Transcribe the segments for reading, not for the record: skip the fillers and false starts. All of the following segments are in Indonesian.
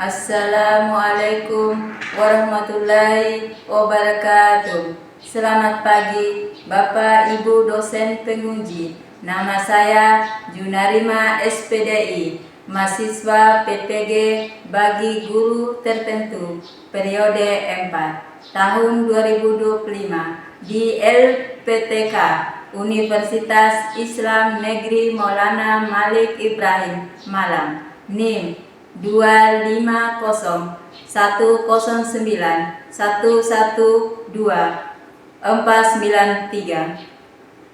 Assalamualaikum warahmatullahi wabarakatuh. Selamat pagi Bapak Ibu dosen penguji. Nama saya Junarima SPDI, mahasiswa PPG bagi guru tertentu periode 4 tahun 2025 di LPTK Universitas Islam Negeri Maulana Malik Ibrahim Malang. NIM 250109112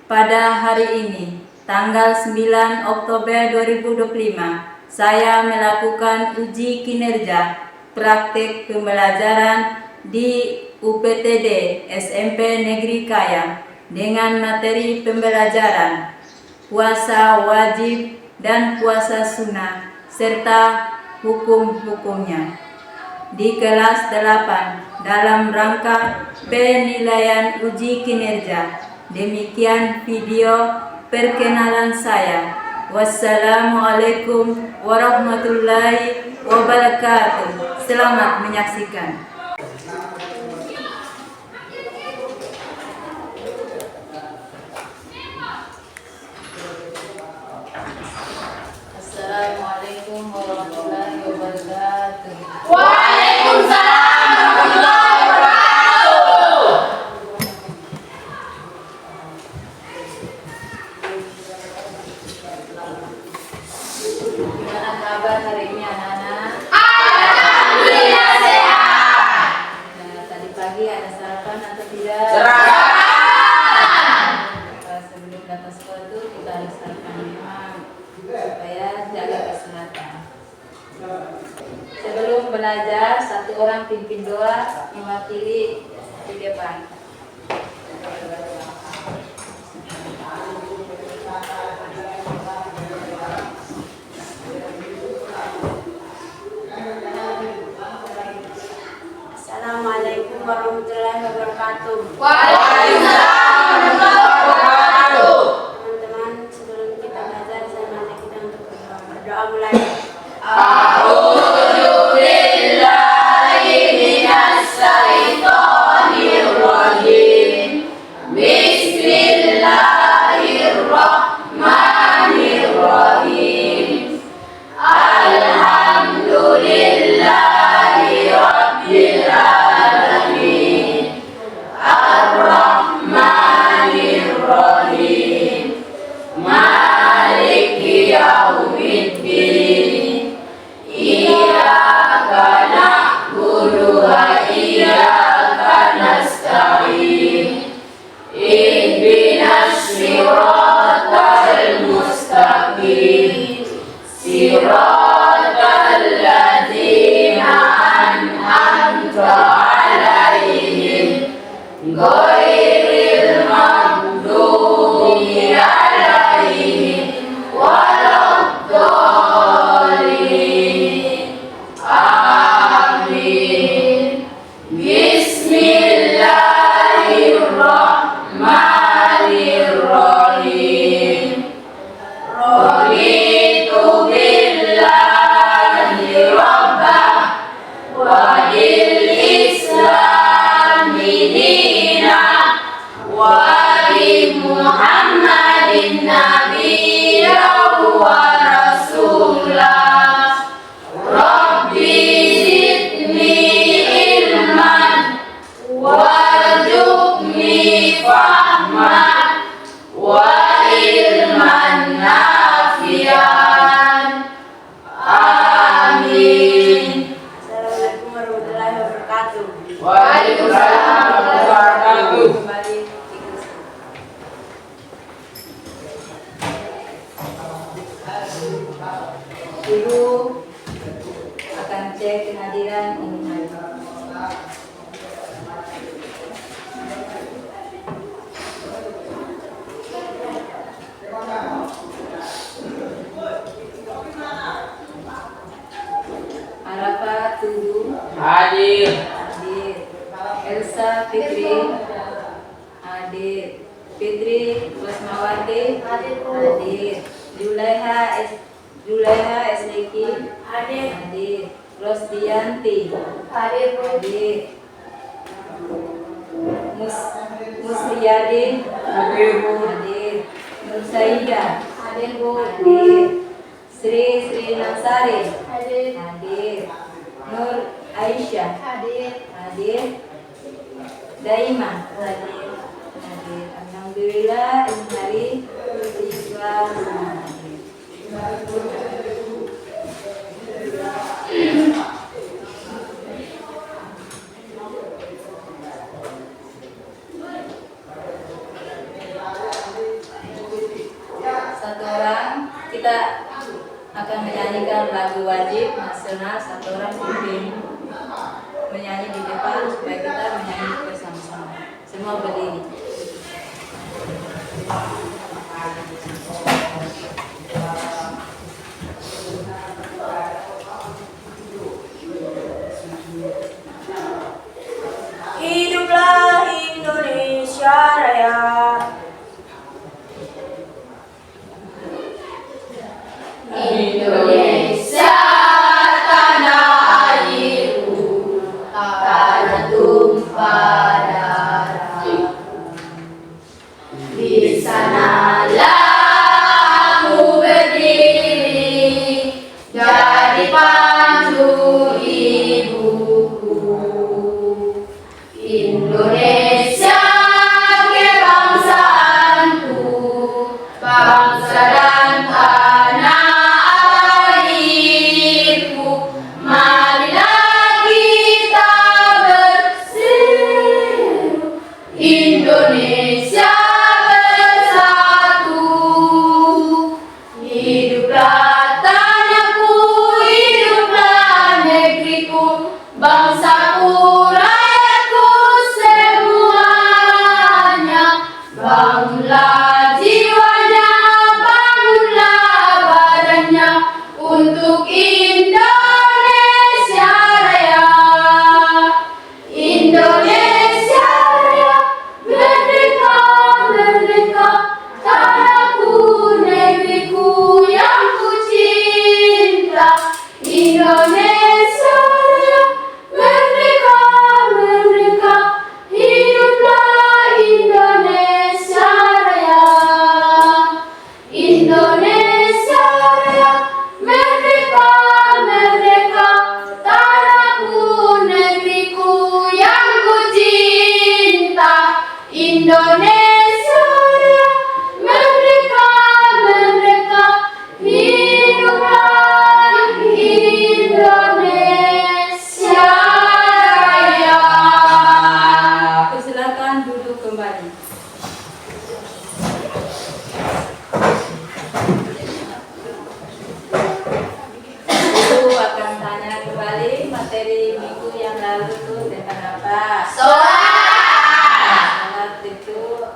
Pada hari ini, tanggal 9 Oktober 2025, saya melakukan uji kinerja praktik pembelajaran di UPTD SMP Negeri Kayang dengan materi pembelajaran puasa wajib dan puasa sunnah serta hukum-hukumnya di kelas 8 dalam rangka penilaian uji kinerja. Demikian video perkenalan saya. Wassalamualaikum warahmatullahi wabarakatuh. Selamat menyaksikan. Assalamualaikum warahmatullahi wabarakatuh. Waalaikumsalam warahmatullahi wabarakatuh. Gimana kabar hari ini anak-anak? Alhamdulillah sehat. Nah, tadi pagi ada sarapan atau tidak? Sarapan. Sebelum datang sekolah itu kita harus sarapan memang supaya jaga kesehatan. Sebelum belajar, satu orang pimpin doa mewakili di depan. Assalamualaikum warahmatullahi wabarakatuh. Waalaikumsalam warahmatullahi wabarakatuh. Teman-teman, sebelum kita belajar, saya mengajak kita untuk berdoa mulai. A'udzu billahi minas syaitonir rajim. Bismillahirrahmanirrahim. Alhamdulillahi rabbil alamin. Ar-Rahmanir Rahim. Maliki yaumiddin. Iyyaka na'budu wa iyyaka nasta'in. Ihdinas siratal mustaqim. Siratal ladzina an'amta 'alaihim ghairil maghdubi 'alaihim waladdallin. Amin. Bismillahirrahmanirrahim. Raditu billahi rabbah wa bil islami dina wa bi Muhammadin nabiyyan wa rasulah. Rabbi zidni ilman warzuqni fahman wa ilman nafian. Amin. Assalamualaikum warahmatullahi wabarakatuh. Waalaikumsalam warahmatullahi wabarakatuh. Kembali ikut Guru akan cek kehadiran ini hari. Arafah Tudu Hadir. hadir. Elsa Fitri hadir. Fitri Rosmawati hadir. Julaiha SDQ hadir. Rosdianti. Hadir Bu. Hadir. Musriyadi. Hadir Bu. Hadir. Nur Saida. Hadir Bu. Hadir. Sri Nansari. Hadir. Hadir. Nur Aisyah. Hadir. Hadir. Daima. Hadir. Hadir. Alhamdulillah ini hari siswa semua hadir. Satu orang kita akan menyanyikan lagu wajib nasional, satu orang pimpin menyanyi di depan supaya kita menyanyi bersama-sama. Semua berdiri. Hiduplah Indonesia Raya. Indonesia tanah airku, tanah tumpah darah. Di sanalah aku berdiri, jadi pandu ibuku. Indonesia kebangsaanku, bangsa dan tanah airku. Marilah kita berseru, Indonesia bersatu. Hiduplah tanahku, hiduplah negeriku, bangsaku, rakyatku semuanya. Bangunlah jiwanya, bangunlah badannya untuk Indonesia Raya. Indonesia Raya, merdeka, merdeka, tanahku, negeriku yang ku cinta. Indonesia Raya, merdeka, merdeka, hiduplah Indonesia Raya. Indonesia Raya, merdeka, merdeka, tanahku, negeriku yang ku cinta. Indonesia Raya, merdeka, merdeka, hiduplah Indonesia Raya. Silakan duduk kembali. Ibu akan tanya kembali materi minggu yang lalu itu tentang apa? Salat itu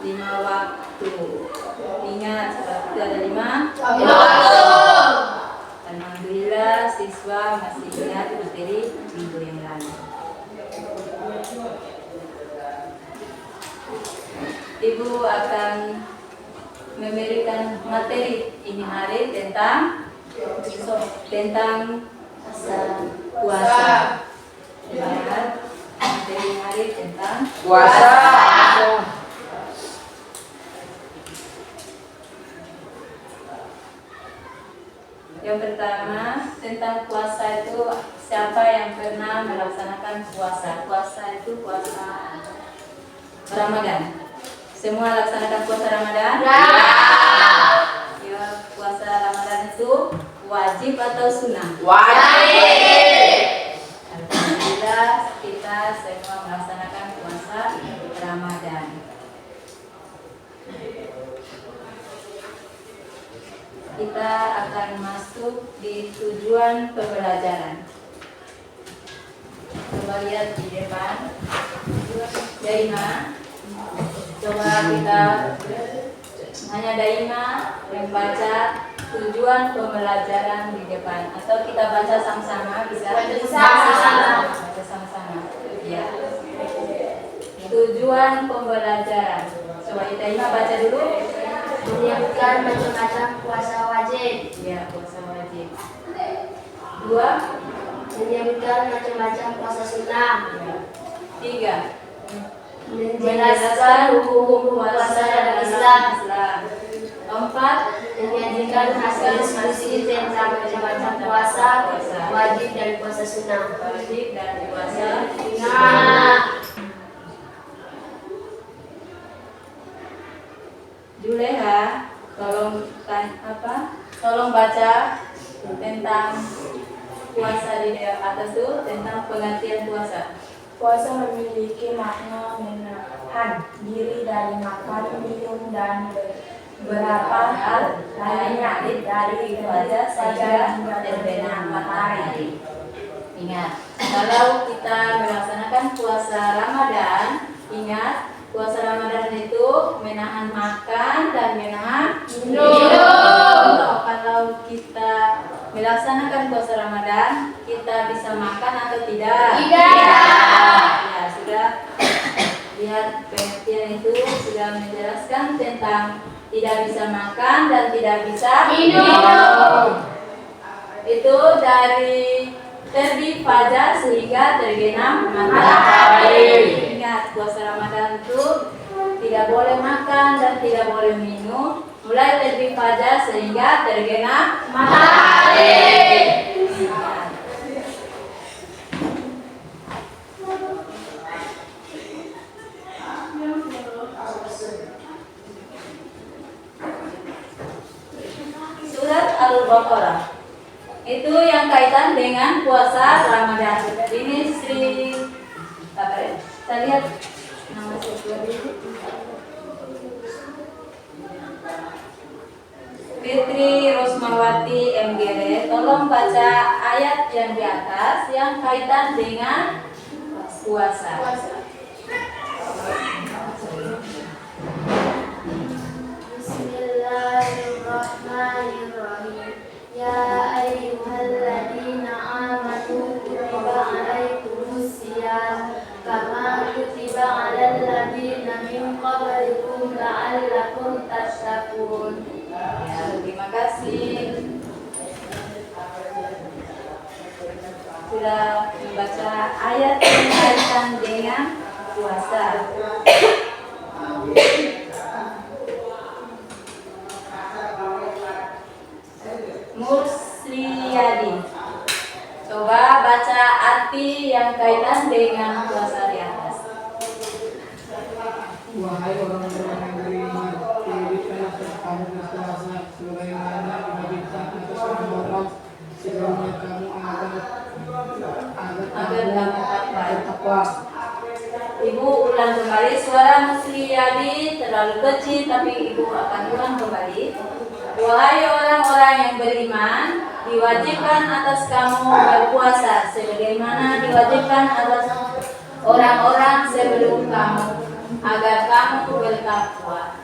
5 waktu. Ingat salat itu ada 5 waktu. Alhamdulillah siswa masih ingat materi minggu yang lalu. Ibu akan memberikan materi ini hari tentang puasa. Ingat, materi hari tentang Puasa. Yang pertama tentang puasa itu, siapa yang pernah melaksanakan puasa? Puasa itu puasa Ramadan. Semua laksanakan puasa Ramadan? Ya, puasa Ramadan itu wajib atau sunnah? Wajib. Alhamdulillah kita semua melaksanakan puasa Ramadan. Kita akan masuk di tujuan pembelajaran. Coba lihat di depan. Daima. Coba kita hanya Daima membaca tujuan pembelajaran di depan, atau kita baca sama-sama, bisa? Baca sama-sama. Ya. Tujuan pembelajaran. Coba Daima baca dulu. Menyiapkan macam-macam puasa wajib. Ya, puasa wajib. 2. Menyebutkan macam-macam puasa sunnah. 3. Menjelaskan hukum-hukum puasa dalam Islam. 4. Menyajikan hasil diskusi tentang macam-macam puasa wajib dan puasa sunnah. Wajib dan puasa Sunnah. Juleha, tolong baca tentang puasa di atas itu, tentang pengertian puasa. Puasa memiliki makna menahan diri dari makan, minum, dan beberapa hal lainnya dari ibadah saja terbenam matahari. Ingat, kalau kita melaksanakan puasa Ramadan, ingat puasa Ramadan itu menahan makan dan menahan minum. Kalau kita melaksanakan puasa Ramadan, kita bisa makan atau tidak? Tidak. Ya, sudah lihat pengertian itu sudah menjelaskan tentang tidak bisa makan dan tidak bisa Minum. Itu dari terbit fajar sehingga terbenam matahari. Ingat, puasa Ramadan itu tidak boleh makan dan tidak boleh minum mulai terbit fajar sehingga terbenam Matahari. Ingat. Surat Al-Baqarah itu yang kaitan dengan puasa Ramadan. Ini Sri apa ya? Saya lihat nama siswa dulu. Fitri Rosmawati MGR, tolong baca ayat yang di atas yang kaitan dengan puasa. Bismillahirrahmanirrahim. Ya ayyuhalladzina amanu kutiba alaikumusiyam kama kutiba alal ladzina min qablikum la'allakum tattaqun. Ya, terima kasih sudah membaca ayat yang kaitan dengan puasa. Mursriyadi, coba baca arti yang kaitan dengan puasa di atas. Wahai orang-orang yang beriman, dirikanlah kamu berpuasa sebagaimana diwajibkan atas orang-orang sebelumnya kamu agar kamu bertakwa. Ibu ulang kembali, suara Musliyadi terlalu kecil tapi ibu akan ulang kembali. Wahai orang-orang yang beriman, diwajibkan atas kamu berpuasa sebagaimana diwajibkan atas orang-orang sebelum kamu agar kamu bertakwa.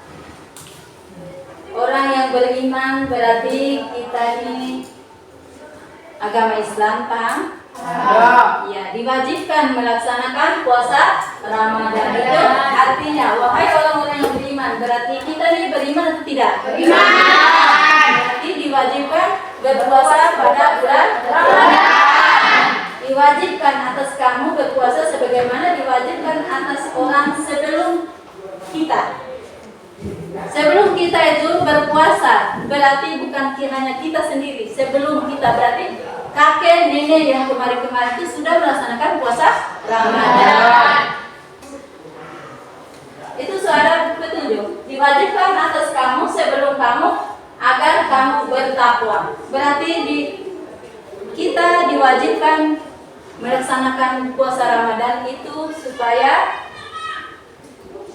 Orang yang beriman berarti kita ini agama Islam, paham? Ya, diwajibkan melaksanakan puasa Ramadan. Itu artinya, wahai orang-orang yang beriman, berarti kita ini beriman atau tidak? Beriman. Berarti diwajibkan berpuasa pada bulan Ramadan. Diwajibkan atas kamu berpuasa sebagaimana diwajibkan atas orang sebelum kita. Sebelum kita itu berpuasa, berarti bukan hanya kita sendiri. Sebelum kita berarti kakek nenek yang kemarin-kemarin itu sudah melaksanakan puasa Ramadan. Itu suara petunjuk. Diwajibkan atas kamu sebelum kamu agar kamu bertakwa. Berarti kita diwajibkan melaksanakan puasa Ramadan itu supaya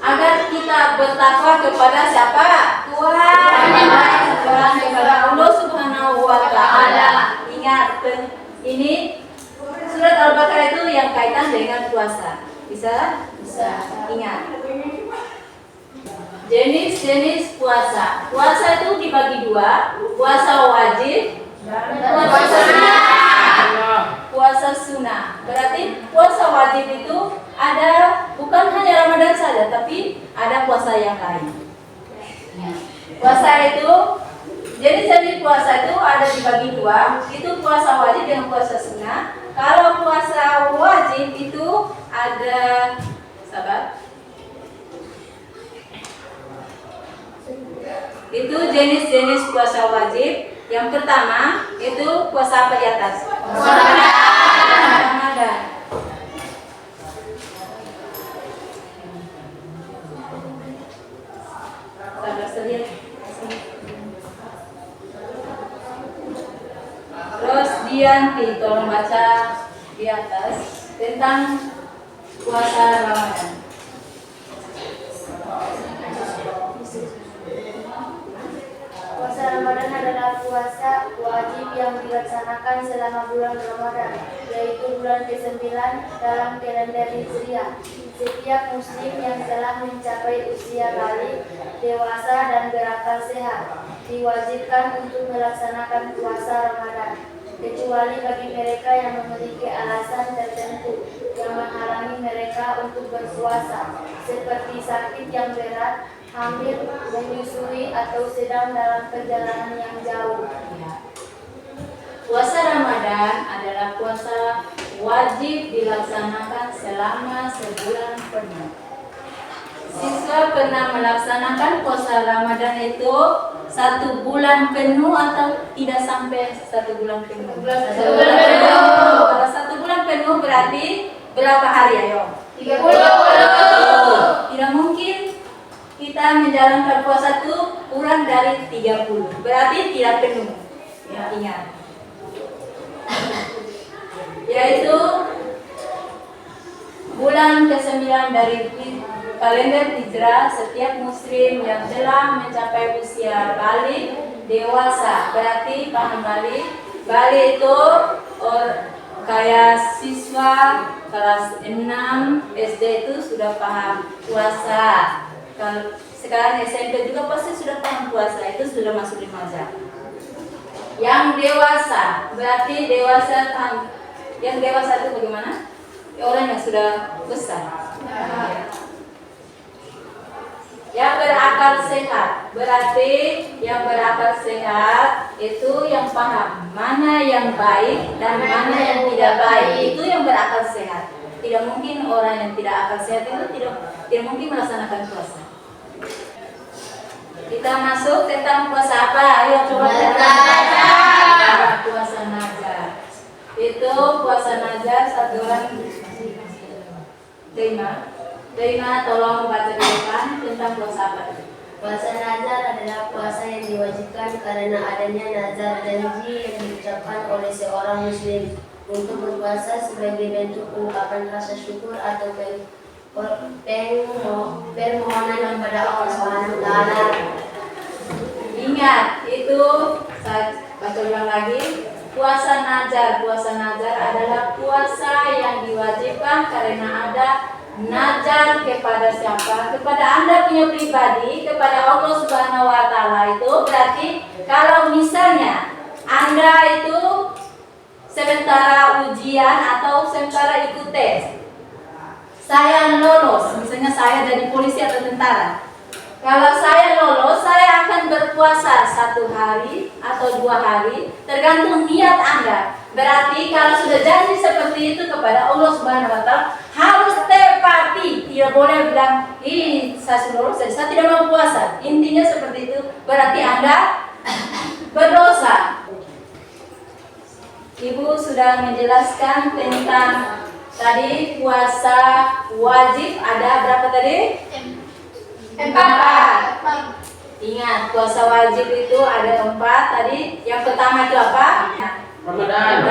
agar kita bertakwa kepada siapa? Tuhan. Tuhan kepada Allah Subhanahu wa Ta'ala. Ingat, ini surat Al-Baqarah itu yang kaitan dengan puasa. Bisa? Bisa. Ingat. Jenis-jenis puasa. Puasa itu dibagi dua, puasa wajib dan puasa sunnah. Puasa sunnah. Berarti puasa wajib itu ada bukan hanya Ramadan saja, tapi ada puasa yang lain. Puasa itu, jenis-jenis puasa itu ada dibagi dua, itu puasa wajib dengan puasa sunnah. Kalau wajib itu ada, sabar. Itu jenis-jenis puasa wajib. Yang pertama itu puasa apa di atas? Puasa Ramadan. Sabar sedikit. Terus Dianti tolong baca di atas tentang puasa Ramadan. Puasa Ramadan adalah puasa wajib yang dilaksanakan selama bulan Ramadan, yaitu bulan ke-9 dalam kalender Hijriah. Setiap muslim yang telah mencapai usia balik, dewasa dan berakal sehat diwajibkan untuk melaksanakan puasa Ramadan, kecuali bagi mereka yang memiliki alasan tertentu yang menghalangi mereka untuk berpuasa, seperti sakit yang berat, hamil, menyusui, atau sedang dalam perjalanan yang jauh. Puasa Ramadan adalah puasa wajib dilaksanakan selama sebulan penuh. Siswa pernah melaksanakan puasa Ramadan itu 1 bulan penuh atau tidak sampai 1 bulan penuh? 1 bulan penuh. Kalau 1 bulan penuh berarti berapa hari ayo? 30. Tidak mungkin kita menjalankan puasa itu kurang dari 30. Berarti tidak penuh. Ya, ingat. Yaitu bulan ke-9 dari kalender Hijrah. Setiap muslim yang telah mencapai usia balik dewasa, berarti paham balik itu kayak siswa kelas 6 SD itu sudah paham puasa. Kalau sekarang SMP juga pasti sudah paham puasa, itu sudah masuk remaja. Yang dewasa berarti dewasa yang dewasa itu bagaimana? Orang yang sudah besar. Yang berakal sehat berarti yang berakal sehat itu yang paham mana yang baik dan mana yang tidak baik, itu yang berakal sehat. Tidak mungkin orang yang tidak akal sehat itu tidak mungkin melaksanakan puasa. Kita masuk tentang puasa apa? Ayo coba puasa nazar. Itu puasa nazar satu orang Terima, tolong baca di depan tentang puasa apa? Puasa nazar adalah puasa yang diwajibkan karena adanya nazar janji yang diucapkan oleh seorang muslim untuk berpuasa sebagai bentuk ungkapan rasa syukur atau permohonan kepada Allah Subhanahu wa taala. Ingat, itu saya baca ulang lagi. Puasa nazar adalah puasa yang diwajibkan karena ada nazar kepada siapa? Kepada Anda punya pribadi, kepada Allah Subhanahu wa taala. Itu berarti kalau misalnya Anda itu sementara ujian atau sementara ikut tes, saya lolos, misalnya saya jadi polisi atau tentara. Kalau saya lolos, saya akan berpuasa 1 hari atau 2 hari, tergantung niat Anda. Berarti kalau sudah janji seperti itu kepada Allah Subhanahu wa taala, harus tepati. Tidak boleh bilang, saya sudah lolos, jadi saya tidak mau puasa. Intinya seperti itu, berarti Anda berdosa. Ibu sudah menjelaskan tentang tadi puasa wajib ada berapa tadi? 4. Ingat, puasa wajib itu ada 4 tadi. Yang pertama itu apa? Ramadan.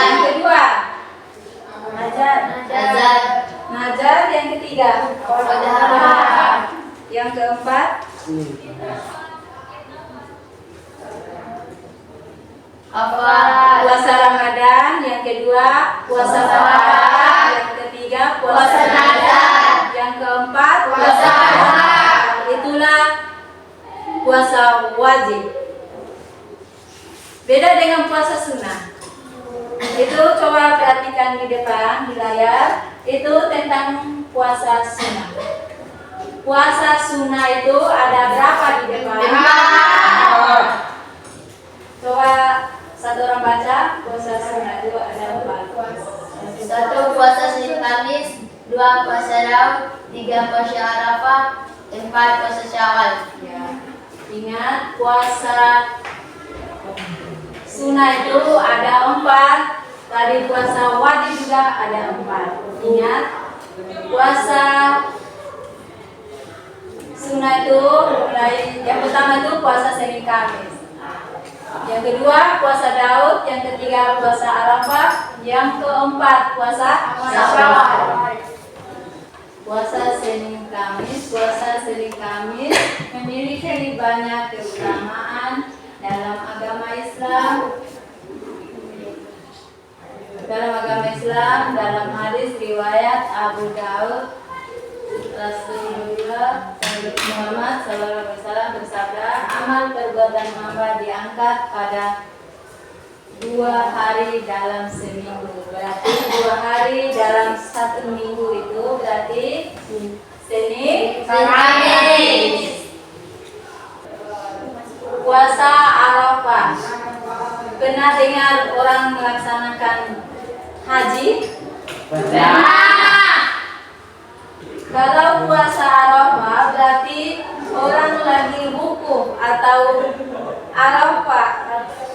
Yang kedua Nazar. Yang ketiga Yang keempat puasa Ramadan. Yang kedua puasa Ramadan. Yang ketiga puasa nazar. Yang keempat puasa nazar. Itulah puasa wajib. Beda dengan puasa sunnah. Itu coba perhatikan di depan di layar. Itu tentang puasa sunnah. Puasa sunnah itu ada berapa di depan? 5. Coba satu orang baca. Puasa sunnah itu ada 4. 1. Puasa 2 puasa Daud, 3 puasa Arafah, 4 puasa Syawal. Ya. Ingat puasa sunnah itu ada 4. Tadi puasa wajib juga ada 4. Ingat puasa sunnah itu mulai yang pertama itu puasa Senin Kamis. Yang kedua puasa Daud, yang ketiga puasa Arafah, yang keempat puasa Syawal. Puasa Senin Kamis memiliki banyak keutamaan dalam agama Islam. Dalam hadis riwayat Abu Daud, Rasulullah Muhammad SAW bersabda, amal perbuatan hamba diangkat pada 2 hari dalam seminggu. Berarti 2 hari dalam 1 minggu itu berarti Senin, Kamis. Puasa Arafah. Pernah dengar orang melaksanakan haji? Kalau puasa Arafah berarti orang lagi wukuf atau Arafah,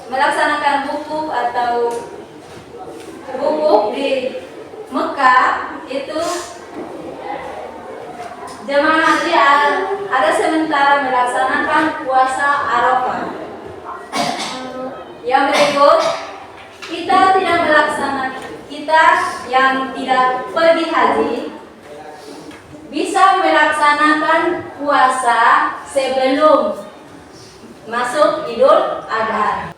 melaksanakan wukuf atau wukuf di Mekah itu jemaah haji ada sementara melaksanakan puasa Arafah. Yang berikut, kita yang tidak pergi haji bisa melaksanakan puasa sebelum masuk Idul Adha.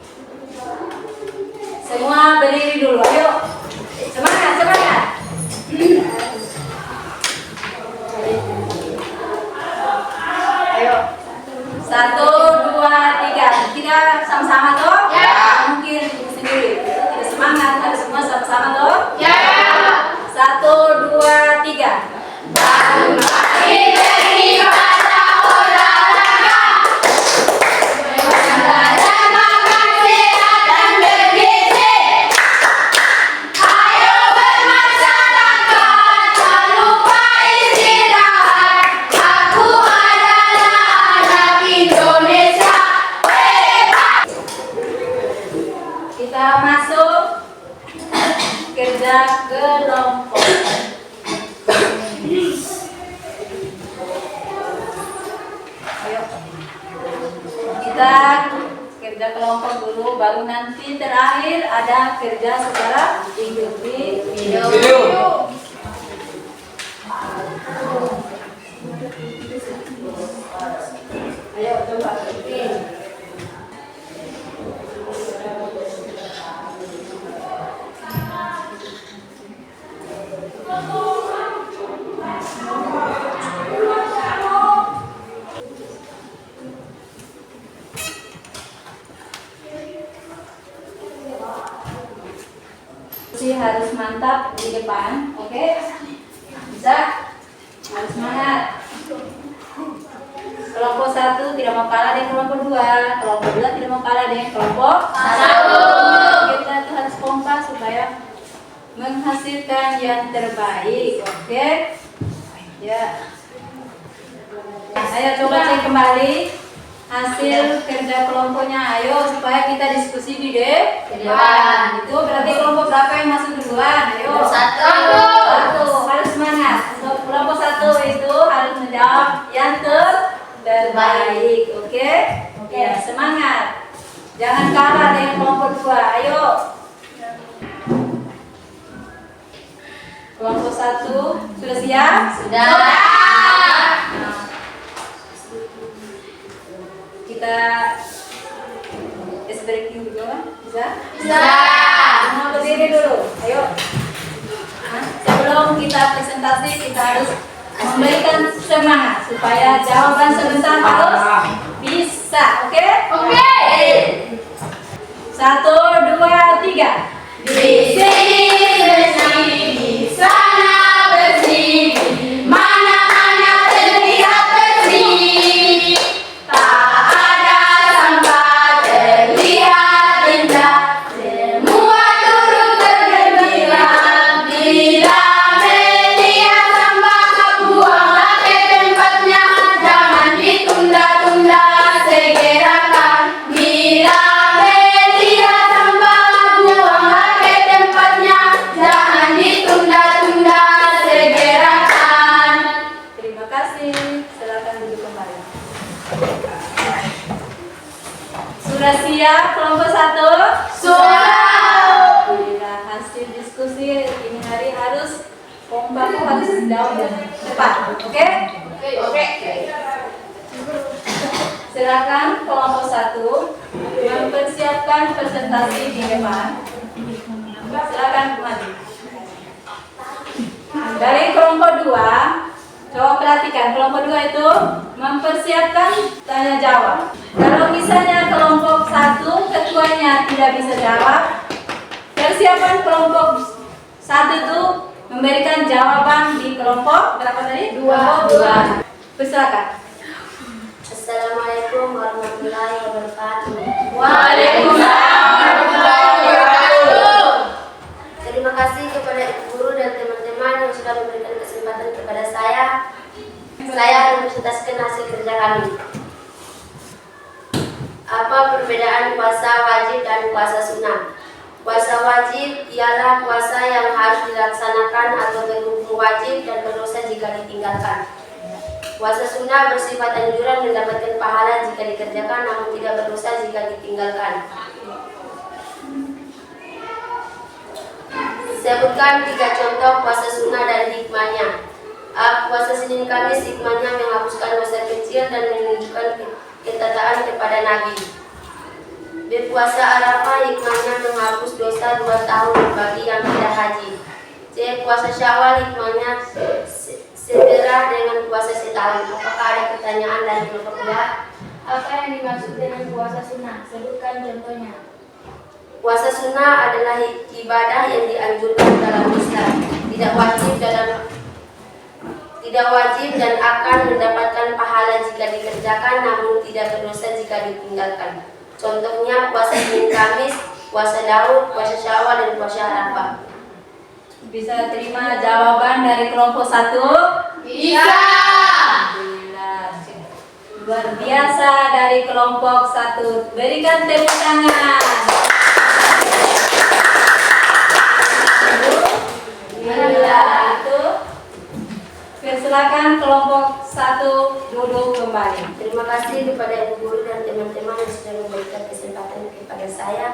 Semua berdiri dulu, ayo. Semangat. Ayo. 1, 2, 3. Kita sama-sama toh? Ya. Mungkin sendiri. Tidak semangat, harus semua sama-sama toh? Ya. 1, 2, 3. Baru pagi dari pada olahraga, olahraga makan sehat dan bergizi. Ayo bermasyarakat, tak lupa istirahat. Aku adalah anak Indonesia hebat. Kita masuk kerja kelompok. Ayo. Kita kerja kelompok dulu, baru nanti terakhir ada kerja secara individu. Ayo coba. Harus mantap di depan, oke? Bisa? Harus semangat. Kelompok 1 tidak mau kalah dengan kelompok 2, kelompok 2 tidak mau kalah dengan kelompok 1. Kita tuh harus kompak supaya menghasilkan yang terbaik, oke? Ya. Ayo coba cek kembali hasil kerja kelompoknya, ayo supaya kita diskusi di depan. Itu berarti kelompok berapa yang masuk duluan? Ayo. 1. Harus semangat. Untuk kelompok 1 itu harus menjawab yang terbaik. Oke? Ya, semangat. Jangan kalah dengan kelompok 2. Ayo. Kelompok 1 sudah siap? Sudah. Kita breaking dulu kan? Bisa? Bisa. Semua berdiri dulu. Ayo. Sebelum kita presentasi, kita harus memberikan semangat supaya jawaban sebentar harus bisa. Oke? Oke. 1, 2, 3. Di sini bersih, di sana bersih, mana-mana terlihat bersih. Tak ada sampah terlihat indah, semua turut bergembira bila melihat diskusi ini hari harus kompak, harus jauh dan cepat. Oke? Oke. Silakan kelompok 1 mempersiapkan presentasi di depan. Silakan maju. Dari kelompok 2, coba perhatikan kelompok 2 itu mempersiapkan tanya jawab. Kalau misalnya kelompok 1 ketuanya tidak bisa jawab, persiapan kelompok 1 itu memberikan jawaban di kelompok berapa tadi? 2. Silakan. Assalamualaikum warahmatullahi wabarakatuh. Waalaikumsalam warahmatullahi wabarakatuh. Terima kasih kepada ibu guru dan teman-teman yang sudah memberikan kesempatan kepada saya. Saya akan presentasikan hasil kerja kami. Apa perbedaan puasa wajib dan puasa sunnah? Puasa wajib ialah puasa yang harus dilaksanakan atau berhukum wajib dan berdosa jika ditinggalkan. Puasa sunnah bersifat anjuran mendapatkan pahala jika dikerjakan namun tidak berdosa jika ditinggalkan. Sebutkan 3 contoh puasa sunnah dan hikmahnya. A. Puasa Senin Kamis hikmahnya menghapuskan dosa kecil dan menunjukkan ketaatan kepada Nabi. B. Puasa Arafah hikmahnya menghapus dosa 2 tahun bagi yang tidak haji. C. Puasa Syawal hikmahnya setara dengan puasa setahun. Apakah ada pertanyaan dari kelompok 2? Apa yang dimaksud dengan puasa sunnah? Sebutkan contohnya. Puasa sunnah adalah ibadah yang dianjurkan dalam Islam, tidak wajib dan akan mendapatkan pahala jika dikerjakan namun tidak berdosa jika ditinggalkan. Contohnya puasa Senin Kamis, puasa Daud, puasa Syawal dan puasa Arafah. Bisa terima jawaban dari kelompok 1? Bisa. Alhamdulillah. Luar biasa dari kelompok 1. Berikan tepuk tangan. Alhamdulillah itu. Silakan kelompok 1 duduk kembali. Terima kasih kepada ibu guru dan teman-teman yang sudah memberikan kesempatan kepada saya.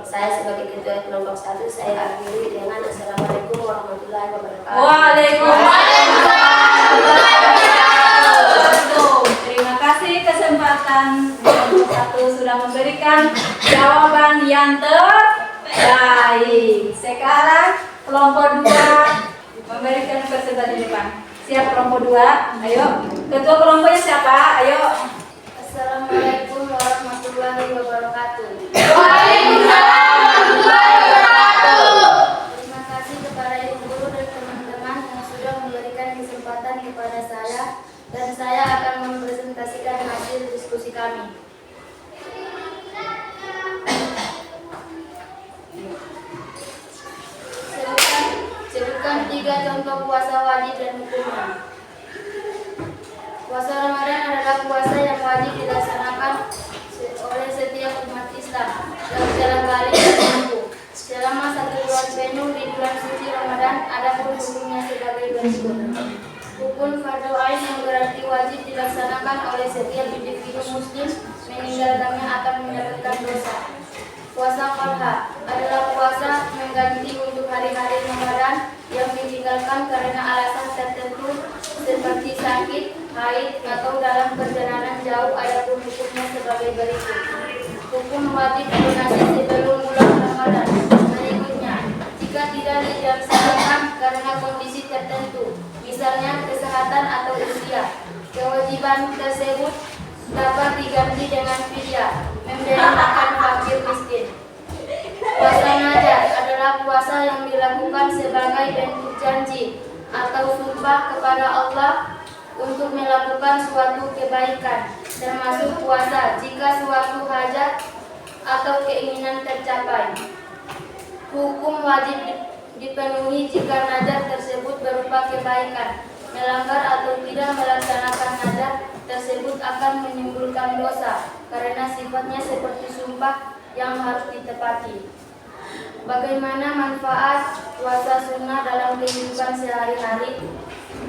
Saya sebagai ketua kelompok 1, saya akhiri dengan Assalamualaikum warahmatullahi wabarakatuh. Waalaikumsalam warahmatullahi wabarakatuh. Terima kasih kesempatan kelompok 1 sudah memberikan jawaban yang terbaik. Sekarang kelompok 2 memberikan presentasi di depan. Siap kelompok 2? Ayo. Ketua kelompoknya siapa? Ayo. Assalamualaikum warahmatullahi wabarakatuh. Terima kasih kepada ibu guru dan teman-teman yang sudah memberikan kesempatan kepada saya dan saya akan mempresentasikan hasil diskusi kami. Sebutkan 3 contoh puasa wajib dan hukumnya. Puasa Ramadan adalah puasa yang wajib dilaksanakan oleh setiap umat Islam dalam kali tertentu selama 1 bulan penuh di bulan suci Ramadan. Adapun hukumnya sebagai berikut. Hukum fardu ain yang berarti wajib dilaksanakan oleh setiap individu muslim, meninggalkannya akan mendapatkan dosa. Puasa qadha adalah puasa mengganti untuk hari-hari Ramadan yang ditinggalkan karena alasan tertentu seperti sakit, haid, atau dalam perjalanan jauh. Adapun hukumnya sebagai berikut. Hukum wajib lunasi sebelum bulan Ramadan. Berikutnya, jika tidak dilaksanakan karena kondisi tertentu, misalnya kesehatan atau usia, kewajiban tersebut dapat diganti dengan fidyah, memberi makan fakir miskin. Puasa nazar adalah puasa yang dilakukan sebagai bentuk janji atau sumpah kepada Allah untuk melakukan suatu kebaikan, termasuk puasa jika suatu hajat atau keinginan tercapai. Hukum wajib dipenuhi jika nazar tersebut berupa kebaikan. Melanggar atau tidak melaksanakan nazar tersebut akan menimbulkan dosa karena sifatnya seperti sumpah yang harus ditepati. Bagaimana manfaat puasa sunnah dalam kehidupan sehari-hari?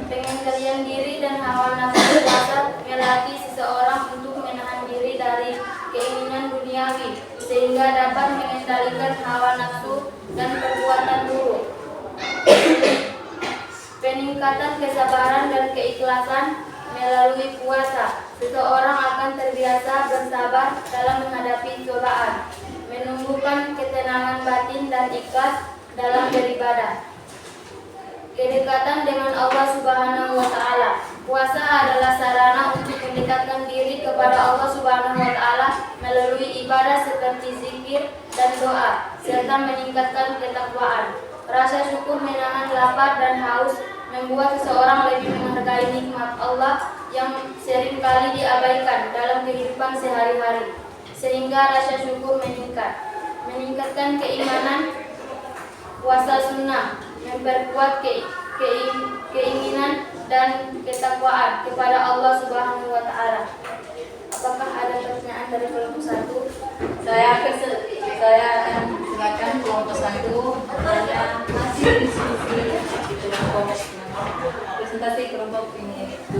Pengendalian diri dan hawa nafsu. Puasa melatih seseorang untuk menahan diri dari keinginan duniawi sehingga dapat mengendalikan hawa nafsu dan perbuatan buruk. Peningkatan kesabaran dan keikhlasan melalui puasa. Seseorang akan terbiasa bersabar dalam menghadapi cobaan, menumbuhkan ketenangan batin dan ikhlas dalam beribadah. Kedekatan dengan Allah Subhanahu wa Ta'ala. Puasa adalah sarana untuk mendekatkan diri kepada Allah Subhanahu wa Ta'ala melalui ibadah seperti zikir dan doa, serta meningkatkan ketakwaan. Rasa syukur menahan lapar dan haus, membuat seseorang lebih menghargai nikmat Allah yang seringkali diabaikan dalam kehidupan sehari-hari, sehingga rasa syukur meningkat. Meningkatkan keimanan. Puasa sunnah memperkuat keinginan dan ketakwaan kepada Allah Subhanahu wa Ta'ala. Apakah ada pertanyaan dari kelompok 1? Saya akan silakan kelompok 1 bertanya hasil diskusi di kelompok presentasi kelompok ini 2.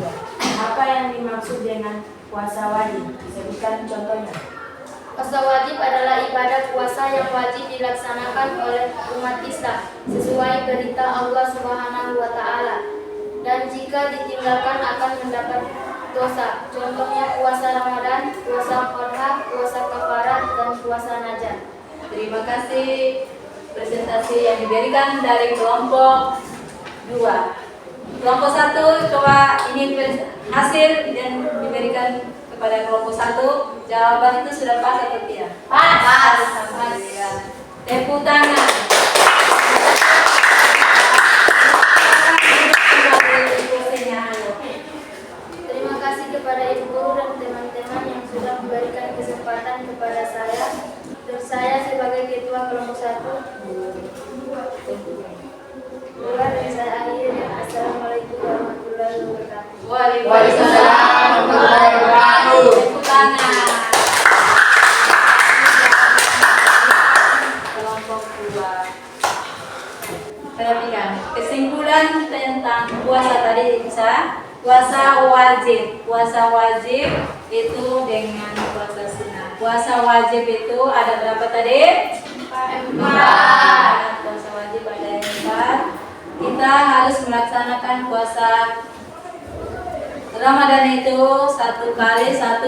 Apa yang dimaksud dengan puasa wajib? Disebutkan contohnya. Puasa wajib adalah ibadah puasa yang wajib dilaksanakan oleh umat Islam sesuai perintah Allah Subhanahu wa Ta'ala, dan jika ditinggalkan akan mendapat dosa. Contohnya puasa Ramadan, puasa Qadha, puasa kafarat, dan puasa Najah. Terima kasih presentasi yang diberikan dari kelompok 2. Kelompok 1 coba ini hasil yang diberikan kepada kelompok 1. Jawaban itu sudah pas atau tidak? Pas. Ya. Tepuk tangan. Terima kasih kepada Ibu Guru dan teman-teman yang sudah memberikan kesempatan kepada saya. Terus saya sebagai ketua kelompok 1. Dan saya akhiri. Assalamualaikum warahmatullahi wabarakatuh. Waalaikumsalam warahmatullahi wabarakatuh. Tepuk tangan. Kelompok 2. Perhatikan kesimpulan tentang puasa tadi bisa. Puasa wajib. Puasa wajib itu dengan puasa sunnah. Puasa wajib itu ada berapa tadi? 4. Puasa wajib ada 4. Kita harus melaksanakan puasa Ramadan itu 1 kali 1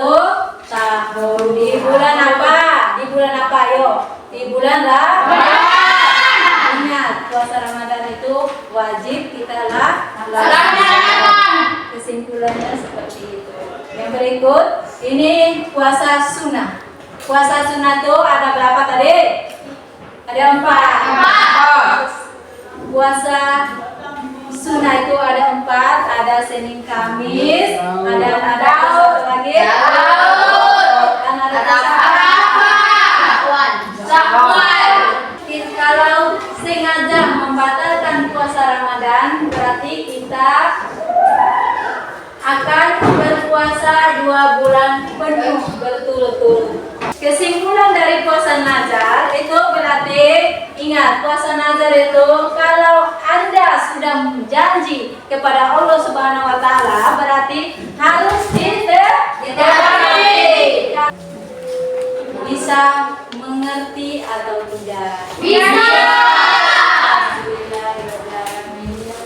tahun. Di bulan apa? Di bulan apa? Yo, di bulan Ramadan. Ingat, puasa Ramadan itu wajib kita laksanakan. Kesimpulannya seperti itu. Yang berikut, ini puasa sunnah. Puasa sunnah itu ada berapa tadi? Ada 4. Puasa sunnah itu ada 4, ada Senin Kamis, ada satu lagi, dan ada Syawal. Kalau sengaja membatalkan puasa Ramadan, berarti kita akan berpuasa 2 bulan penuh berturut-turut. Kesimpulan dari puasa nazar itu berarti, ingat, puasa nazar itu kalau Anda sudah janji kepada Allah Subhanahu wa Ta'ala, berarti harus ditepati. Bisa mengerti atau tidak? Bisa.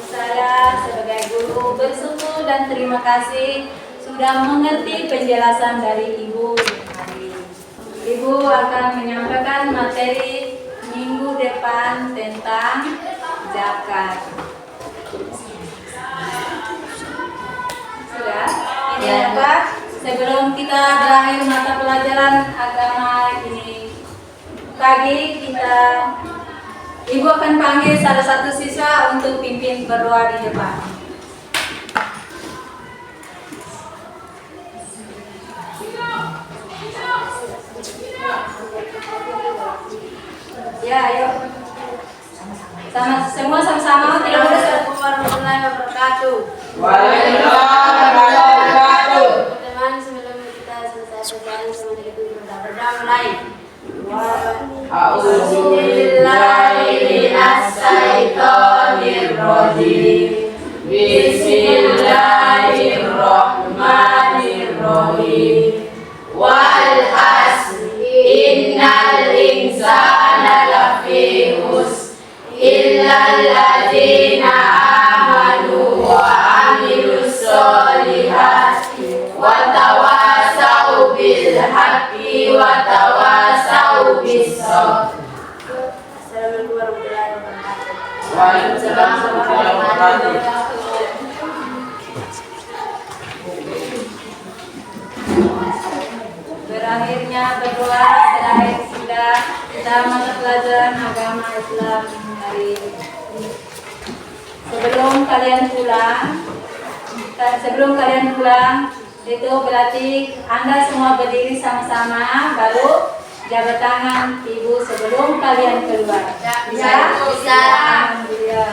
Saya sebagai guru bersyukur dan terima kasih sudah mengerti penjelasan dari Ibu. Ibu akan menyampaikan materi minggu depan tentang zakat. Sudah? Ini apa? Sebelum kita berakhir mata pelajaran agama ini pagi, Ibu akan panggil salah satu siswa untuk pimpin berdoa di depan. Ya, ayo. Semua sama-sama. Assalamualaikum warahmatullahi wabarakatuh. Waalaikumsalam warahmatullahi wabarakatuh. Teman-teman, sebelum kita selesai bacaan sebelum itu berdoa mulai. A'udzubillahiminasyaitonirrajim. Bismillahirrahmanirrahim. Wal asri innal insana lafi khusr illalladzina amanu wa amilus solihati wa tawasau bil haqqi wa tawasau bis sabr. Assalamualaikum warahmatullahi wabarakatuh. Waalaikumsalam warahmatullahi wabarakatuh. Berakhirnya berdoa terakhir sudah kita mata pelajaran agama Islam hari ini. Sebelum kalian pulang itu berarti Anda semua berdiri sama-sama, baru jabat tangan ibu sebelum kalian keluar. Bisa? Bisa. Alhamdulillah.